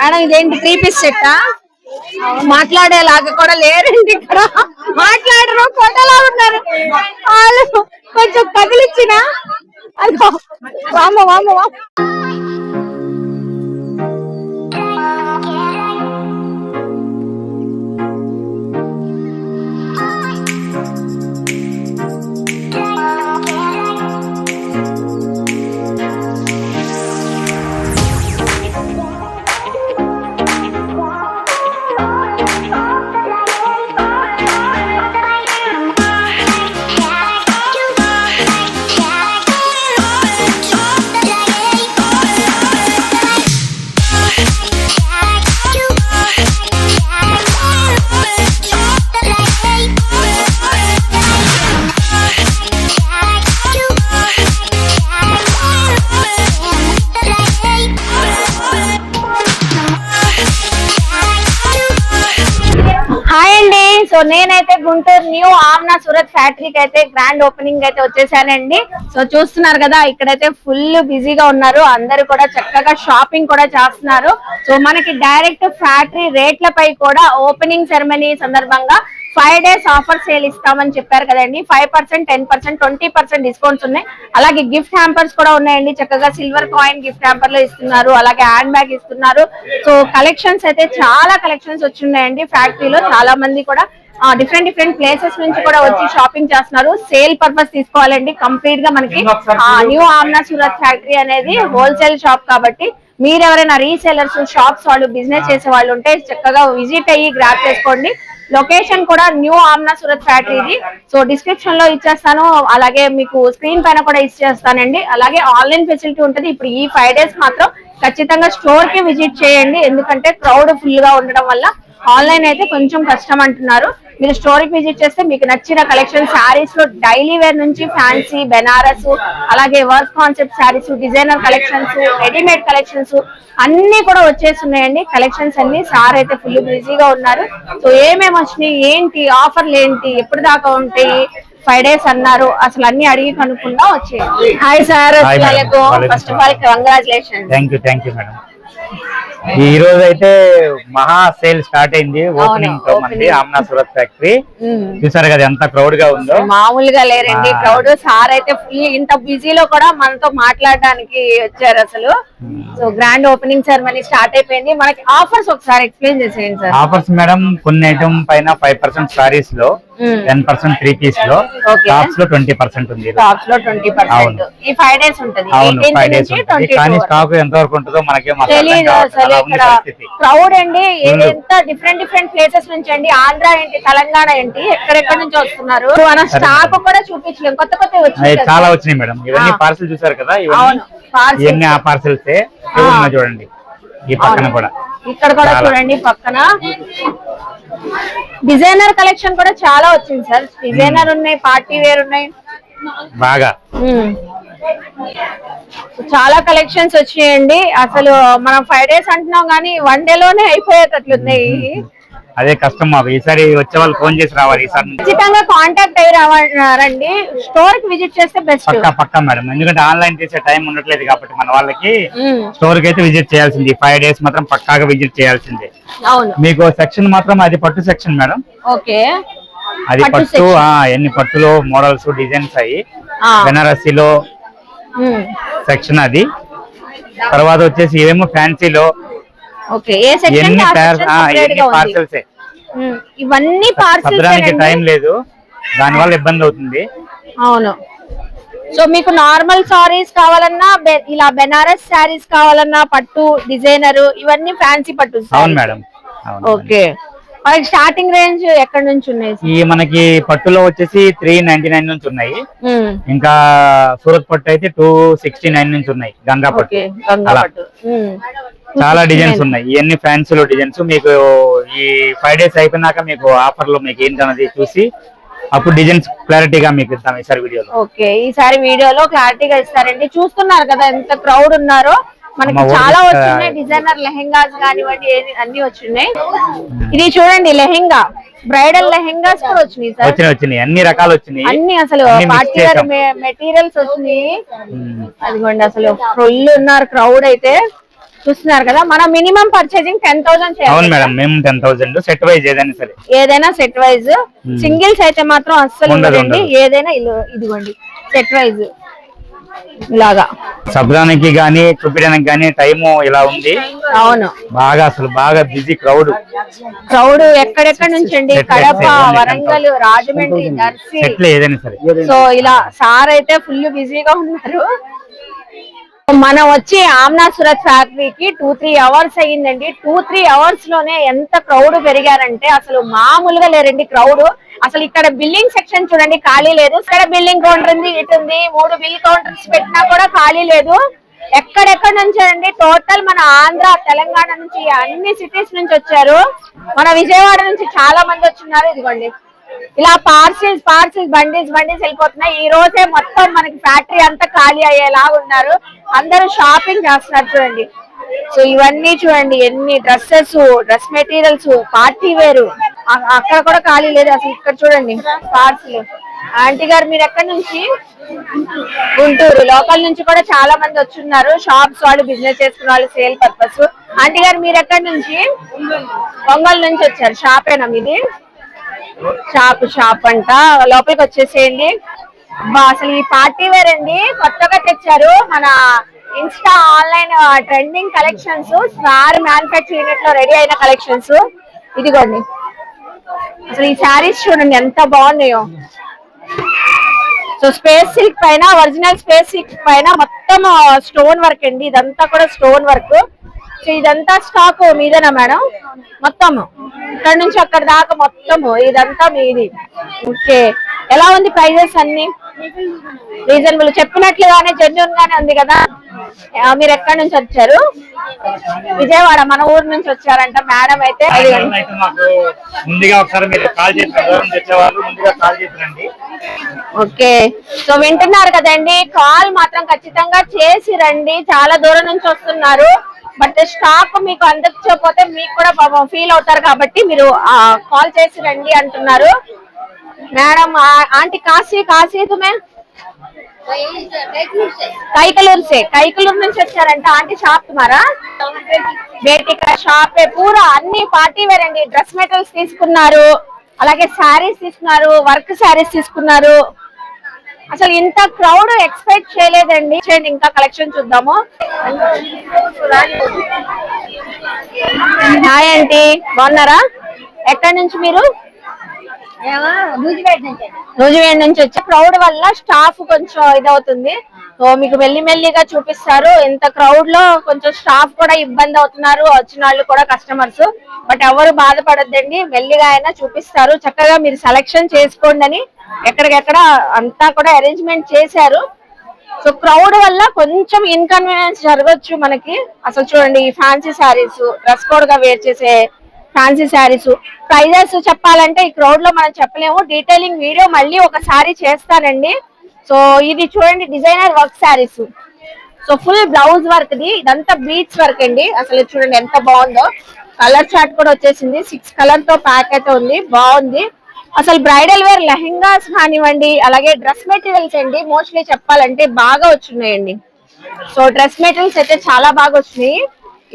Madam ఇదేంటి 3 piece సెట్టా? మాట్లాడేలాగా కూడా లేరండి ఇక్కడ, మాట్లాడరు, కొట్టలా ఉన్నారు వాళ్ళు. కొంచెం కదిలిచ్చిన అదిగో వామ్మ వామ్మ వామ్మ. సో నేనైతే గుంటూరు న్యూ ఆమ్నా సూరత్ ఫ్యాక్టరీకి అయితే గ్రాండ్ ఓపెనింగ్ అయితే వచ్చేసానండి. సో చూస్తున్నారు కదా, ఇక్కడైతే ఫుల్ బిజీగా ఉన్నారు, అందరూ కూడా చక్కగా షాపింగ్ కూడా చేస్తున్నారు. సో మనకి డైరెక్ట్ ఫ్యాక్టరీ రేట్లపై కూడా ఓపెనింగ్ సెరమనీ సందర్భంగా 5 days ఆఫర్ సేల్ ఇస్తామని చెప్పారు కదండి. 5%, 10%, 20% డిస్కౌంట్స్ ఉన్నాయి. అలాగే గిఫ్ట్ హ్యాంపర్స్ కూడా ఉన్నాయండి, చక్కగా సిల్వర్ కాయిన్ గిఫ్ట్ హ్యాంపర్లు ఇస్తున్నారు, అలాగే హ్యాండ్ బ్యాగ్ ఇస్తున్నారు. సో కలెక్షన్స్ అయితే చాలా కలెక్షన్స్ వచ్చిన్నాయండి. ఫ్యాక్టరీలో చాలా మంది కూడా డిఫరెంట్ ప్లేసెస్ నుంచి కూడా వచ్చి షాపింగ్ చేస్తున్నారు. సేల్ పర్పస్ తీసుకోవాలండి. కంప్లీట్ గా మనకి న్యూ ఆమ్నా సూరత్ ఫ్యాక్టరీ అనేది హోల్సేల్ షాప్ కాబట్టి మీరు ఎవరైనా రీసేలర్స్, షాప్స్ వాళ్ళు, బిజినెస్ చేసే వాళ్ళు ఉంటే చక్కగా విజిట్ అయ్యి గ్రాబ్ చేసుకోండి. లొకేషన్ కూడా న్యూ ఆమ్నా సూరత్ ఫ్యాక్టరీది. సో డిస్క్రిప్షన్ లో ఇచ్చేస్తాను, అలాగే మీకు స్క్రీన్ పైన కూడా ఇచ్చేస్తానండి. అలాగే ఆన్లైన్ ఫెసిలిటీ ఉంటుంది. ఇప్పుడు ఈ 5 days మాత్రం ఖచ్చితంగా స్టోర్ కి విజిట్ చేయండి, ఎందుకంటే క్రౌడ్ ఫుల్ గా ఉండడం వల్ల ఆన్లైన్ అయితే కొంచెం కష్టం అంటున్నారు. మీరు స్టోర్ కి విజిట్ చేస్తే మీకు నచ్చిన కలెక్షన్ శారీస్ లో డైలీ వేర్ నుంచి ఫ్యాన్సీ, బెనారస్, అలాగే work concept saris, designer collections, readymade collections అన్ని కూడా వచ్చేస్తున్నాయండి. కలెక్షన్స్ అన్ని సార్ అయితే ఫుల్ బిజీగా ఉన్నారు. సో ఏమేమి వచ్చినాయి, ఏంటి ఆఫర్లు, ఏంటి ఎప్పుడు దాకా ఉంటాయి, 5 days అన్నారు, అసలు అన్ని అడిగి కనుక్కుందా వచ్చేయండి. Hi sir, first of all congratulation. Thank you madam. ఈ రోజు అయితే మహా సేల్ స్టార్ట్ అయింది ఓపెనింగ్ తో మంది ఆమ్నా సూరత్ ఫ్యాక్టరీ. చూసారు కదా ఎంత క్రౌడ్ గా ఉందో, మామూలుగా లేరండి క్రౌడ్. సార్ అయితే ఫుల్ ఇంత బిజీలో కూడా మనతో మాట్లాడడానికి వచ్చారు అసలు. So grand opening ceremony start అయిపోయింది. మనకి ఆఫర్స్ ఒకసారి ఎక్స్ప్లెయిన్ చేసేయండి సార్. ఆఫర్స్ మేడం, కొన్ని ఐటమ్ పైన 5% సారీస్ లో, 10% 3 పీస్ లో, టాప్స్ లో 20% ఉంది. టాప్స్ లో 20% ఈ 5 days ఉంటుంది. అవును 5 days ఉంటుంది. కానీ స్టాక్ ఎంత వరకు ఉంటుందో మనకే తెలియదు అసలు. ఇక్కడ క్రౌడ్ అండి, ఎంత డిఫరెంట్ ప్లేసెస్ నుంచి అండి, ఆంధ్ర ఏంటి, తెలంగాణ ఏంటి, ఎక్కడెక్కడ నుంచి వస్తున్నారు. మన స్టాక్ కూడా చూపించలేం, కొత్త వచ్చినాయి, చాలా వచ్చినాయి మేడం. ఇవన్నీ పార్సల్ చూసారు కదా, ఇవన్నీ ఆ పార్సల్స్ చూడండి. ఈ పక్కన కూడా, ఇక్కడ కూడా చూడండి పక్కన డిజైనర్ కలెక్షన్ కూడా చాలా వచ్చింది సార్. డిజైనర్ ఉన్నాయి, పార్టీ వేర్ ఉన్నాయి, బాగా చాలా కలెక్షన్స్ వచ్చినాయండి. అసలు మనం 5 days అంటున్నాం కానీ 1 day లోనే అయిపోయేటట్లున్నాయి. అదే కష్టం మాకు. ఈసారి వచ్చే వాళ్ళు ఫోన్ చేసి రావాలి. ఈసారి ఖచ్చితంగా కాంటాక్ట్ అయ్యి రావాలండి. స్టోర్ కి విజిట్ చేస్తే బెస్ట్. పక్కా మేడం, ఎందుకంటే ఆన్లైన్ చేసే టైం ఉండట్లేదు కాబట్టి మన వాళ్ళకి స్టోర్ కి అయితే విజిట్ చేయాల్సింది. 5 days మాత్రం పక్కాగా విజిట్ చేయాల్సిందే. అవును. మీకు సెక్షన్ మాత్రం అది పట్టు సెక్షన్ మేడం. ఓకే, అది పట్టు. ఎన్ని పట్టులో మోడల్స్, డిజైన్స్ అయ్యి బెనారసీలో సెక్షన్ అది. తర్వాత వచ్చేసి ఇవేమో ఫ్యాన్సీలో. ఇవన్నీ పార్సల్స్ టైం లేదు, దాని వల్ల ఇబ్బంది అవుతుంది. అవును. సో మీకు నార్మల్ సారీస్ కావాలన్నా, ఇలా బెనారస్ సారీస్ కావాలన్నా, పట్టు, డిజైనర్, ఇవన్నీ ఫ్యాన్సీ పట్టు. అవును మేడం. ఓకే, మనకి స్టార్టింగ్ రేంజ్ ఎక్కడ నుంచి ఉన్నాయి? ఈ మనకి పట్టులో వచ్చేసి 399 నుంచి ఉన్నాయి. ఇంకా సూరత్ పట్టు అయితే 269 నుంచి ఉన్నాయి. గంగా పట్టు చాలా డిజైన్స్ ఉన్నాయి. ఇవన్నీ ఫ్యాన్సీలో డిజైన్స్. మీకు ఈ 5 days అయిపోయినాక మీకు ఆఫర్ లో మీకు ఏంటన్నది చూసి అప్పుడు డిజైన్స్ క్లారిటీగా మీకు ఇస్తాం ఈసారి వీడియోలో. ఓకే, ఈసారి వీడియోలో క్లారిటీగా ఇస్తారండి. చూస్తున్నారు కదా ఎంత క్రౌడ్ ఉన్నారో. మనకి చాలా వచ్చినాయి. డిజైనర్ లెహెంగాస్ కానివ్వండి, అన్ని వచ్చినాయి. ఇది చూడండి లెహెంగా, బ్రైడల్ లెహెంగాస్ కూడా వచ్చినాయి సార్. వచ్చినాయి అన్ని రకాలు వచ్చినాయి. అన్ని అసలు పార్టీ వేర్ మెటీరియల్స్ వచ్చినాయి. అదిగోండి అసలు ఫుల్ ఉన్నారు క్రౌడ్ అయితే. చూస్తున్నారు కదా, మన మినిమం పర్చేసింగ్ 10,000 చేయాలి. అవును మేడం, మేము 10,000 సెట్ వైజ్ ఏదైనా సరే. ఏదైనా సెట్ వైజ్, సింగిల్స్ అయితే మాత్రం అస్సలు ఉండదు, ఉండదండి. ఏదైనా ఇదిగోండి సెట్ వైజ్ ఇలాగా. చెప్పడానికి గానీ చూపించడానికి గానీ టైము ఇలా ఉంది. అవును, బాగా అసలు బాగా బిజీ క్రౌడ్ ఎక్కడెక్కడ నుంచి అండి, కడప, వరంగల్, రాజమండ్రి, దర్శి, ఏదైనా సరే. సో ఇలా సార్ అయితే ఫుల్ బిజీగా ఉన్నారు. మనం వచ్చి ఆమ్నా సూరత్ ఫ్యాక్టరీకి 2-3 అవర్స్ అయ్యిందండి. 2-3 అవర్స్ లోనే ఎంత క్రౌడ్ పెరిగారంటే అసలు మామూలుగా లేరండి క్రౌడ్. అసలు ఇక్కడ బిల్లింగ్ సెక్షన్ చూడండి, ఖాళీ లేదు. ఇక్కడ బిల్లింగ్ కౌంటర్ ఉంది, ఇటు ఉంది, 3 బిల్ కౌంటర్స్ పెట్టినా కూడా ఖాళీ లేదు. ఎక్కడెక్కడ నుంచి అండి, టోటల్ మన ఆంధ్ర, తెలంగాణ నుంచి, అన్ని సిటీస్ నుంచి వచ్చారు. మన విజయవాడ నుంచి చాలా మంది వచ్చిన్నారు. ఇదిగోండి ఇలా పార్సిల్స్ బండిల్స్ వెళ్ళిపోతున్నాయి. ఈ రోజే మొత్తం మనకి ఫ్యాక్టరీ అంతా ఖాళీ అయ్యేలాగా ఉన్నారు. అందరూ షాపింగ్ చేస్తున్నారు చూడండి. సో ఇవన్నీ చూడండి, ఎన్ని డ్రెస్సెస్, డ్రెస్ మెటీరియల్స్, పార్టీ వేరు. అక్కడ కూడా ఖాళీ లేదు అసలు. ఇక్కడ చూడండి పార్సిల్. ఆంటీ గారు మీరు ఎక్కడి నుంచి? గుంటూరు లోకల్ నుంచి కూడా చాలా మంది వచ్చున్నారు. షాప్స్ వాళ్ళు, బిజినెస్ చేసుకున్న వాళ్ళు, సేల్ పర్పస్. ఆంటీ గారు మీరు ఎక్కడి నుంచి? ఒంగోలు నుంచి వచ్చారు. షాపేనా మీది? షాప్ అంట. లోపలికి వచ్చేసేయండి. అసలు ఈ పార్టీ వేర్ అండి, కొత్తగా తెచ్చారు. మన Insta online trending collections, star manufacture unit లో రెడీ అయిన కలెక్షన్స్. ఇదిగోండి అసలు ఈ శారీస్ చూడండి ఎంత బాగున్నాయో. సో స్పేస్ సిల్క్ పైన, ఒరిజినల్ స్పేస్ సిల్క్ పైన మొత్తం స్టోన్ వర్క్ అండి. ఇదంతా కూడా స్టోన్ వర్క్. సో ఇదంతా స్టాక్ మీదేనా మేడం? మొత్తం ఇక్కడ నుంచి అక్కడ దాకా మొత్తం ఇదంతా మీది. ఓకే, ఎలా ఉంది ప్రైజెస్? అన్ని రీజనబుల్, చెప్పినట్లుగానే జెన్యూన్ గానే ఉంది కదా. మీరు ఎక్కడి నుంచి వచ్చారు? విజయవాడ, మన ఊరు నుంచి వచ్చారంట మేడం అయితే. ఓకే, సో వింటున్నారు కదండి, కాల్ మాత్రం ఖచ్చితంగా చేసి రండి. చాలా దూరం నుంచి వస్తున్నారు. బట్ స్టాక్ మీకు అందకపోతే మీకు కూడా ఫీల్ అవుతారు కాబట్టి మీరు కాల్ చేసి రండి అంటున్నారు మేడం. ఆంటీ కాశీ తుమే కైకలూరు నుంచి వచ్చారంట. ఆంటీ షాప్ తుమారా? బేటికా షాపే పూరా. అన్ని పార్టీ వేర్ అండి. డ్రెస్ మెటీరియల్స్ తీసుకున్నారు, అలాగే శారీస్ తీసుకున్నారు, వర్క్ శారీస్ తీసుకున్నారు. అసలు ఇంత క్రౌడ్ ఎక్స్పెక్ట్ చేయలేదండి. ఇంకా కలెక్షన్ చూద్దాము. హాయ్ ఆంటీ, బాగున్నారా? ఎక్కడి నుంచి మీరు? నూజివేడ్ నుంచి వచ్చే. క్రౌడ్ వల్ల స్టాఫ్ కొంచెం ఇదవుతుంది. సో మీకు మెల్లిగా చూపిస్తారు. ఇంత క్రౌడ్ లో కొంచెం స్టాఫ్ కూడా ఇబ్బంది అవుతున్నారు, వచ్చిన వాళ్ళు కూడా కస్టమర్స్. బట్ ఎవరు బాధపడొద్దండి, మెల్లిగా అయినా చూపిస్తారు. చక్కగా మీరు సెలెక్షన్ చేసుకోండి అని ఎక్కడికెక్కడ అంతా కూడా అరేంజ్మెంట్ చేశారు. సో క్రౌడ్ వల్ల కొంచెం ఇన్కన్వీనియన్స్ జరగచ్చు మనకి. అసలు చూడండి ఈ ఫ్యాన్సీ శారీస్, డ్రెస్ కోడ్ గా వేర్ చేసే ఫ్యాన్సీ శారీస్ ప్రైజెస్ చెప్పాలంటే ఈ క్రౌడ్ లో మనం చెప్పలేము. డీటెయిలింగ్ వీడియో మళ్ళీ ఒకసారి చేస్తానండి. సో ఇది చూడండి designer work saris. So full blouse work the, ఇదంతా బీట్స్ వర్క్ అండి. అసలు చూడండి ఎంత బాగుందో. కలర్ చార్ట్ కూడా వచ్చేసింది. 6 కలర్ తో ప్యాక్ అయితే ఉంది, బాగుంది. అసలు బ్రైడల్ వేర్ లెహెంగాస్ కానివ్వండి, అలాగే డ్రెస్ మెటీరియల్స్ అండి మోస్ట్లీ చెప్పాలంటే బాగా వచ్చినాయండి. సో డ్రెస్ మెటీరియల్స్ అయితే చాలా బాగా వచ్చినాయి.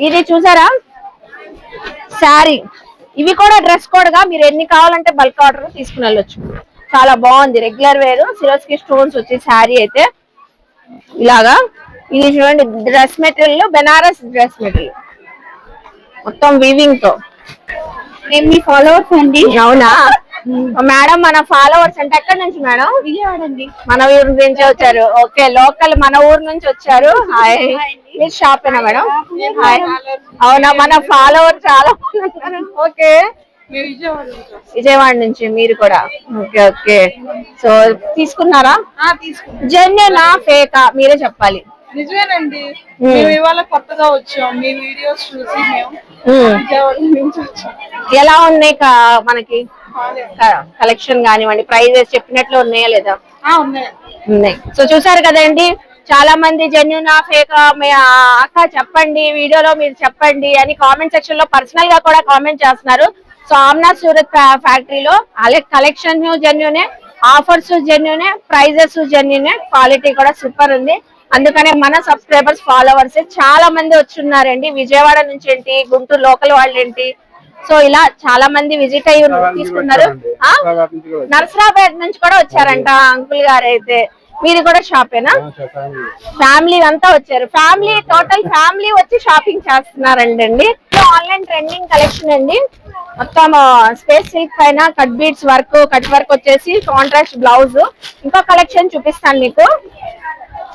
ఇది చూసారా శారీ, ఇవి కూడా డ్రెస్ కోడ్ గా మీరు ఎన్ని కావాలంటే బల్క్ ఆర్డర్ తీసుకుని వెళ్ళొచ్చు. చాలా బాగుంది. రెగ్యులర్ వేర్ సిరోస్కి స్టోన్స్ వచ్చే శారీ అయితే ఇలాగా. ఇది చూడండి dress material, Banaras dress material మొత్తం వీవింగ్ తో. మీ ఫాలోవర్స్ అండి. అవునా మేడం? మన ఫాలోవర్స్ అంటే ఎక్కడి నుంచి మేడం? విజయవాడ అండి. మన ఊరు నుంచి వచ్చారు. ఓకే, లోకల్ మన ఊరు నుంచి వచ్చారు. హాయ్, మీరు షాపేనా మేడం? హాయ్, అవునా? మన ఫాలోవర్ చాలా ఉన్నారు. ఓకే, విజయవాడ నుంచి మీరు కూడా? Okay okay. సో తీసుకున్నారా? జెన్యూనా ఫేకా మీరే చెప్పాలి. నిజమేనండి, మేము ఇవాళ కొత్తగా వచ్చాం. మీ వీడియోస్ చూసి మేము విజయవాడ నుంచి వచ్చాం. ఎలా ఉన్నాయి మనకి కలెక్షన్ కానివ్వండి, ప్రైజెస్ చెప్పినట్లు ఉన్నాయా లేదా? ఉన్నాయి. సో చూసారు కదండి, చాలా మంది జెన్యూనా ఫేకా అక్క చెప్పండి, వీడియోలో మీరు చెప్పండి అని కామెంట్ సెక్షన్ లో పర్సనల్ గా కూడా కామెంట్ చేస్తున్నారు. సో ఆమ్నా సూరత్ ఫ్యాక్టరీలో అలాగే కలెక్షన్ జెన్యూనే, ఆఫర్స్ జెన్యూనే, ప్రైజెస్ జెన్యూనే, క్వాలిటీ కూడా సూపర్ ఉంది. అందుకనే మన సబ్స్క్రైబర్స్ ఫాలోవర్స్ చాలా మంది వచ్చున్నారండి. విజయవాడ నుంచి ఏంటి, గుంటూరు లోకల్ వాళ్ళు ఏంటి, సో ఇలా చాలా మంది విజిట్ అయ్యి తీసుకున్నారు. నర్సరాబాద్ నుంచి కూడా వచ్చారంట అంకుల్ గారు. అయితే మీరు కూడా షాపేనా? ఫ్యామిలీ అంతా వచ్చారు. ఫ్యామిలీ టోటల్ ఫ్యామిలీ వచ్చి షాపింగ్ చేస్తున్నారండి. ఆన్లైన్ ట్రెండింగ్ కలెక్షన్ అండి. మొత్తం స్పేస్ సిల్క్ పైన cut beads work, cut work వచ్చేసి కాంట్రాస్ట్ బ్లౌజ్. ఇంకో కలెక్షన్ చూపిస్తాను మీకు.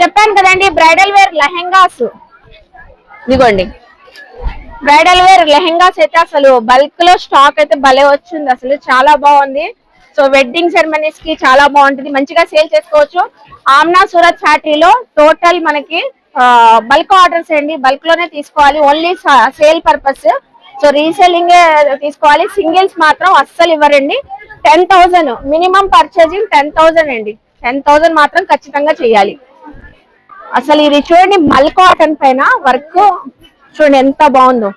చెప్పాను కదండి బ్రైడల్ వేర్ లెహెంగాస్, ఇదిగోండి బ్రైడల్ వేర్ లెహెంగాస్ అయితే అసలు బల్క్ లో స్టాక్ అయితే భలే వచ్చింది, అసలు చాలా బాగుంది. సో వెడ్డింగ్ సెరమనీస్ కి చాలా బాగుంటుంది, మంచిగా సేల్ చేసుకోవచ్చు. ఆమ్నా సూరత్ ఫ్యాక్టరీలో టోటల్ మనకి బల్క్ ఆర్డర్స్ అండి, బల్క్ లోనే తీసుకోవాలి, only sale purpose. So reselling తీసుకోవాలి, సింగిల్స్ మాత్రం అస్సలు ఇవ్వరండి. 10,000 మినిమం పర్చేజింగ్ 10,000 అండి, 10,000 మాత్రం ఖచ్చితంగా చేయాలి. అసలు ఇది చూడండి మల్ కాటన్ పైన వర్క్ చూడండి ఎంత బాగుందో.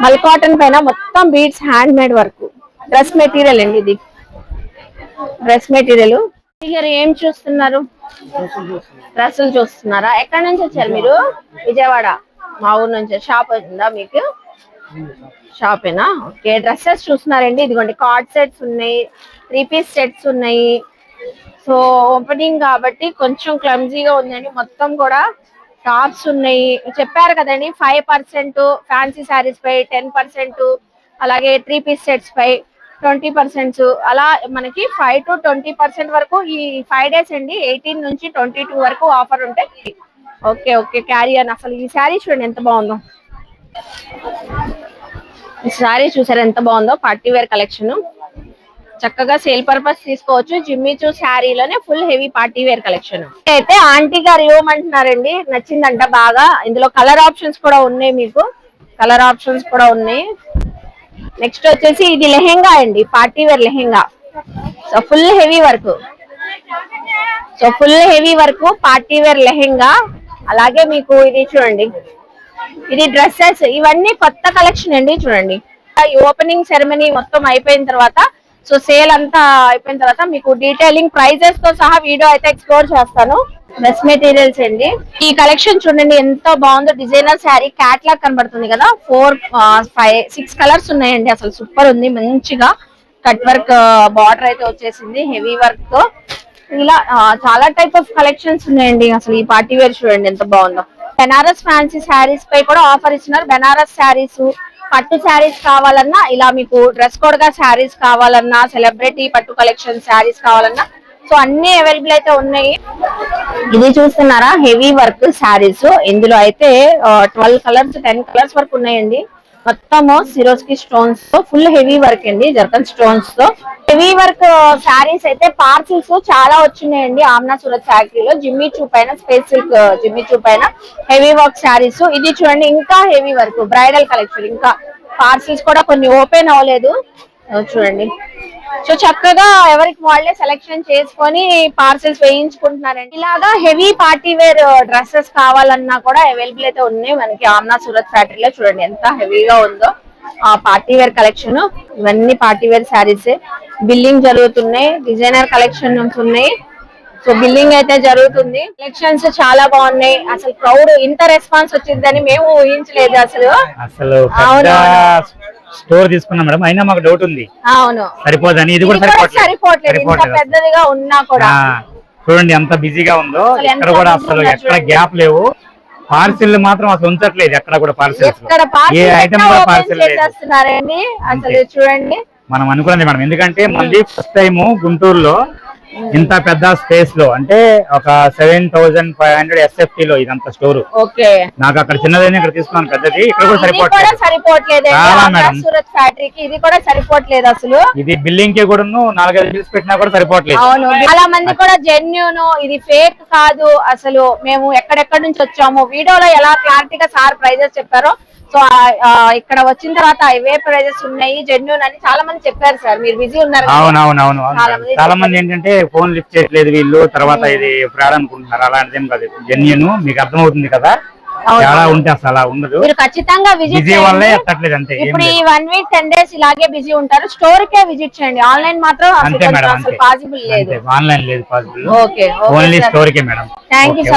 మల్ కాటన్ పైన మొత్తం beads hand made work. Dress material అండి ఇది, డ్రెస్ మెటీరియల్. ఏం చూస్తున్నారు? డ్రెస్సులు చూస్తున్నారా? ఎక్కడి నుంచి వచ్చారు మీరు? విజయవాడ, మా ఊరు నుంచి. షాప్ ఉందా మీకు? షాపేనా? ఓకే. డ్రెస్సెస్ చూస్తున్నారండి, ఇదిగోండి కార్డ్ సెట్స్ ఉన్నాయి, 3 పీస్ సెట్స్ ఉన్నాయి. సో ఓపెనింగ్ కాబట్టి కొంచెం క్లమ్జీగా ఉందండి. మొత్తం కూడా టాప్స్ ఉన్నాయి. చెప్పారు కదండి 5% ఫ్యాన్సీ శారీస్ పై 10%, అలాగే 3 పీస్ సెట్స్ పై 20%, అలా మనకి 5 to 20% వరకు ఈ 5 days అండి. 18 నుంచి 22 వరకు ఆఫర్ ఉంటాయి. Okay okay carrier. అసలు ఈ శారీ చూడండి ఎంత బాగుందో. ఈ శారీ చూసారు ఎంత బాగుందో. పార్టీ వేర్ కలెక్షన్, చక్కగా సేల్ పర్పస్ తీసుకోవచ్చు. జిమ్మిచూ శారీలోనే full heavy party wear collection. అయితే ఆంటీ గారు ఇవ్వమంటున్నారండి, నచ్చిందంట బాగా. ఇందులో కలర్ ఆప్షన్స్ కూడా ఉన్నాయి, మీకు కలర్ ఆప్షన్స్ కూడా ఉన్నాయి. నెక్స్ట్ వచ్చేసి ఇది లెహెంగా అండి, party wear lehenga. So full heavy work, party wear lehenga. అలాగే మీకు ఇది చూడండి, ఇది డ్రెస్సెస్. ఇవన్నీ కొత్త కలెక్షన్ అండి. చూడండి ఈ ఓపెనింగ్ సెరమనీ మొత్తం అయిపోయిన తర్వాత, సో సేల్ అంతా అయిపోయిన తర్వాత మీకు డీటెయిలింగ్ ప్రైజెస్ తో సహా వీడియో అయితే ఎక్స్ప్లోర్ చేస్తాను. డ్రెస్ మెటీరియల్స్ అండి. ఈ కలెక్షన్ చూడండి ఎంత బాగుందో. డిజైనర్ శారీ క్యాట్లాగ్ కనబడుతుంది కదా. 4, 5, 6 కలర్స్ ఉన్నాయండి. అసలు సూపర్ ఉంది, మంచిగా కట్ వర్క్ బార్డర్ అయితే వచ్చేసింది హెవీ వర్క్ తో. ఇలా చాలా టైప్ ఆఫ్ కలెక్షన్స్ ఉన్నాయండి. అసలు ఈ పార్టీ వేర్ చూడండి ఎంత బాగుందో. బెనారస్ ఫ్యాన్సీ శారీస్ పై కూడా ఆఫర్ ఇస్తున్నారు. బెనారస్ శారీస్, పట్టు శారీస్ కావాలన్నా, ఇలా మీకు డ్రెస్ కోడ్ గా శారీస్ కావాలన్నా, సెలబ్రిటీ పట్టు కలెక్షన్ శారీస్ కావాలన్నా, సో అన్ని అవైలబుల్ అయితే ఉన్నాయి. ఇది చూస్తున్నారా హెవీ వర్క్ శారీస్. ఇందులో అయితే 12 కలర్స్ 10 కలర్స్ వరకు ఉన్నాయండి. మొత్తము సిరోస్కి స్టోన్స్ తో ఫుల్ హెవీ వర్క్ అండి, జర్కన్ స్టోన్స్ తో హెవీ వర్క్ శారీస్ అయితే పార్సిల్స్ చాలా వచ్చినాయండి. ఆమ్నా సూరత్ ఫ్యాక్టరీలో జిమ్మిచూ పైన, స్పేస్ సిల్క్ జిమ్మిచూ పైన హెవీ వర్క్ శారీస్. ఇది చూడండి ఇంకా హెవీ వర్క్ బ్రైడల్ కలెక్షన్. ఇంకా పార్సిల్స్ కూడా కొన్ని ఓపెన్ అవ్వలేదు చూడండి. సో చక్కగా ఎవరికి వాళ్ళే సెలెక్షన్ చేసుకొని పార్సిల్స్ వేయించుకుంటున్నారండి. ఇలాగా హెవీ పార్టీ వేర్ డ్రెస్సెస్ కావాలన్నా కూడా అవైలబుల్ అయితే ఉన్నాయి మనకి ఆమ్నా సూరత్ ఫ్యాక్టరీలో. చూడండి ఎంత హెవీగా ఉందో ఆ పార్టీ వేర్ కలెక్షన్. ఇవన్నీ పార్టీ వేర్ శారీస్. బిల్లింగ్ జరుగుతున్నాయి, డిజైనర్ కలెక్షన్స్ ఉన్నాయి. సో బిల్లింగ్ అయితే జరుగుతుంది. కలెక్షన్స్ చాలా బాగున్నాయి. అసలు క్రౌడ్ ఇంత రెస్పాన్స్ వచ్చిందని మేము ఊహించలేదు అసలు. స్టోర్ తీసుకున్నాం మేడం, అయినా మాకు డౌట్ ఉంది. అవును సరిపోదని. ఇది కూడా సరిపోవట్లేదు, ఇంత పెద్దదిగా ఉన్నా కూడా. చూడండి ఎంత బిజీగా ఉందో. ఇక్కడ కూడా అసలు ఎక్కడ గ్యాప్ లేవు. పార్సిల్ మాత్రం అసలు ఉంచట్లేదు ఎక్కడ కూడా. పార్సిల్స్ ఏ ఐటమ్ కూడా పార్సిల్ చేస్తున్నారండి అసలు చూడండి. మనం అనుకున్నది మేడం, ఎందుకంటే మళ్ళీ ఫస్ట్ టైం గుంటూరులో ఇంత పెద్ద స్పేస్ లో, అంటే ఒక 7,500 SFT లో ఇదంతా స్టోర్. నాకు అక్కడ చిన్నదైనా ఇక్కడ తీసుకున్నాను, పెద్దది ఇక్కడ కూడా సరిపోవట్లేదు. సూరత్ ఫ్యాక్టరీకి ఇది కూడా సరిపోవట్లేదు అసలు. ఇది బిల్లింగ్ కి కూడా 4-5 బిల్స్ పెట్టినా కూడా సరిపోవట్లేదు. అవును, చాలా మంది కూడా జెన్యూన్, ఇది ఫేక్ కాదు అసలు, మేము ఎక్కడెక్కడి నుంచి వచ్చాము, వీడియోలో ఎలా క్లారిటీగా సార్ ప్రైజెస్ చెప్పారో, సో ఇక్కడ వచ్చిన తర్వాత ఇవే ప్రైజెస్ ఉన్నాయి, జెన్యూన్ అని చాలా మంది చెప్పారు సార్. మీరు బిజీ ఉన్నారు. అవునవునవును. చాలా మంది ఏంటంటే ఫోన్ లిఫ్ట్ చేయట్లేదు వీళ్ళు, తర్వాత ఇది ఫ్రాడ్ అనుకుంటున్నారు. అలాంటిదేం కాదు, జెన్యూన్. మీకు అర్థమవుతుంది కదా, చాలా ఉంటే అసలు అలా ఉండదు. మీరు ఖచ్చితంగా విజిట్ వల్లే ఎత్తట్లేదు అంతే. ఇప్పుడు ఈ 1 week 10 days ఇలాగే బిజీ ఉంటారు. స్టోర్ కే విజిట్ చేయండి, ఆన్లైన్ మాత్రం అసలు పాసిబుల్ లేదు. ఆన్లైన్ లేదు possible, okay only store K madam. Thank you sir.